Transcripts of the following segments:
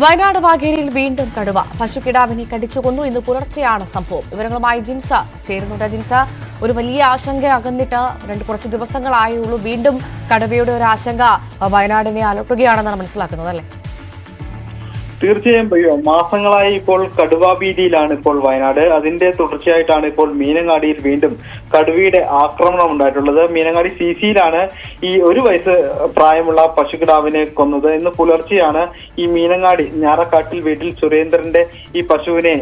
വയനാട് വാഗേരിയിൽ വീണ്ടും കടുവ പശുക്കിടാവിനെ കടിച്ചുകൊന്നു. ഇന്ന് പുലർച്ചെയാണ് സംഭവം. വിവരങ്ങളുമായി ജിൻസ ചേരുന്നുണ്ട്. ജിൻസ, ഒരു വലിയ ആശങ്ക അകന്നിട്ട് കുറച്ച് ദിവസങ്ങളായുള്ളൂ. വീണ്ടും കടുവയുടെ ഒരു ആശങ്ക വയനാടിനെ അലട്ടുകയാണെന്നാണ് മനസ്സിലാക്കുന്നത്, അല്ലേ? തീർച്ചയായും മാസങ്ങളായി ഇപ്പോൾ കടുവാ ഭീതിയിലാണ് ഇപ്പോൾ വയനാട്. അതിന്റെ തുടർച്ചയായിട്ടാണ് ഇപ്പോൾ മീനങ്ങാടിയിൽ വീണ്ടും കടുവയുടെ ആക്രമണം ഉണ്ടായിട്ടുള്ളത്. മീനങ്ങാടി സിസിയിലാണ് ഈ 1 വയസ്സ് പ്രായമുള്ള പശുക്കിടാവിനെ കൊന്നത്. ഇന്ന് പുലർച്ചെയാണ് ഈ മീനങ്ങാടി ഞാറക്കാട്ടിൽ വീട്ടിൽ സുരേന്ദ്രന്റെ ഈ പശുവിനെ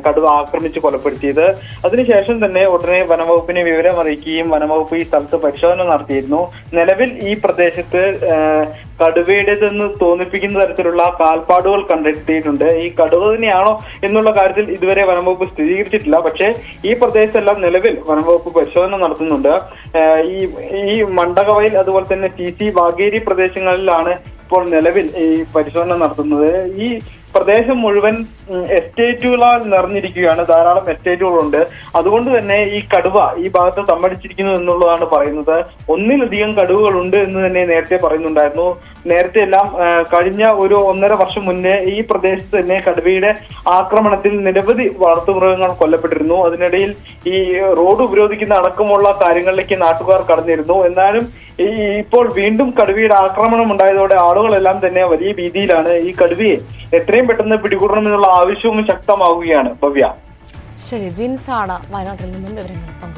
കടുവ ആക്രമിച്ച് കൊലപ്പെടുത്തിയത്. അതിനുശേഷം തന്നെ ഉടനെ വനംവകുപ്പിനെ വിവരം അറിയിക്കുകയും വനംവകുപ്പ് ഈ സ്ഥലത്ത് പരിശോധന നടത്തിയിരുന്നു. നിലവിൽ ഈ പ്രദേശത്ത് കടുവയുടേതെന്ന് തോന്നിപ്പിക്കുന്ന തരത്തിലുള്ള കാൽപ്പാടുകൾ കണ്ടെത്തിയിട്ടുണ്ട്. ഈ കടുവ തന്നെയാണോ എന്നുള്ള കാര്യത്തിൽ ഇതുവരെ വനംവകുപ്പ് സ്ഥിരീകരിച്ചിട്ടില്ല. പക്ഷേ ഈ പ്രദേശത്തെല്ലാം നിലവിൽ വനംവകുപ്പ് പരിശോധന നടത്തുന്നുണ്ട്. ഈ മണ്ടകവയൽ അതുപോലെ തന്നെ TC വാഗേരി പ്രദേശങ്ങളിലാണ് ഇപ്പോൾ നിലവിൽ ഈ പരിശോധന നടത്തുന്നത്. ഈ പ്രദേശം മുഴുവൻ എസ്റ്റേറ്റുകളാൽ നിറഞ്ഞിരിക്കുകയാണ്. ധാരാളം എസ്റ്റേറ്റുകളുണ്ട്. അതുകൊണ്ട് തന്നെ ഈ കടുവ ഈ ഭാഗത്ത് തമ്മടിച്ചിരിക്കുന്നു എന്നുള്ളതാണ് പറയുന്നത്. 1-ലധികം കടുവകളുണ്ട് എന്ന് തന്നെ നേരത്തെ പറയുന്നുണ്ടായിരുന്നു. നേരത്തെ എല്ലാം കഴിഞ്ഞ 1.5 വർഷം മുന്നേ ഈ പ്രദേശത്ത് തന്നെ കടുവയുടെ ആക്രമണത്തിൽ നിരവധി വളർത്തുമൃഗങ്ങൾ കൊല്ലപ്പെട്ടിരുന്നു. അതിനിടയിൽ ഈ റോഡ് ഉപരോധിക്കുന്ന അടക്കമുള്ള കാര്യങ്ങളിലേക്ക് നാട്ടുകാർ കടന്നിരുന്നു. എന്നാലും ഇപ്പോൾ വീണ്ടും കടുവയുടെ ആക്രമണം ഉണ്ടായതോടെ ആളുകളെല്ലാം തന്നെ വലിയ ഭീതിയിലാണ്. ഈ കടുവയെ എത്രയും പെട്ടെന്ന് പിടികൂടണമെന്നുള്ള ആവശ്യവും ശക്തമാവുകയാണ്. ഭവ്യ, ശരി. ജിൻസാണ് വയനാട്ടിൽ നിന്നും വിവരങ്ങൾ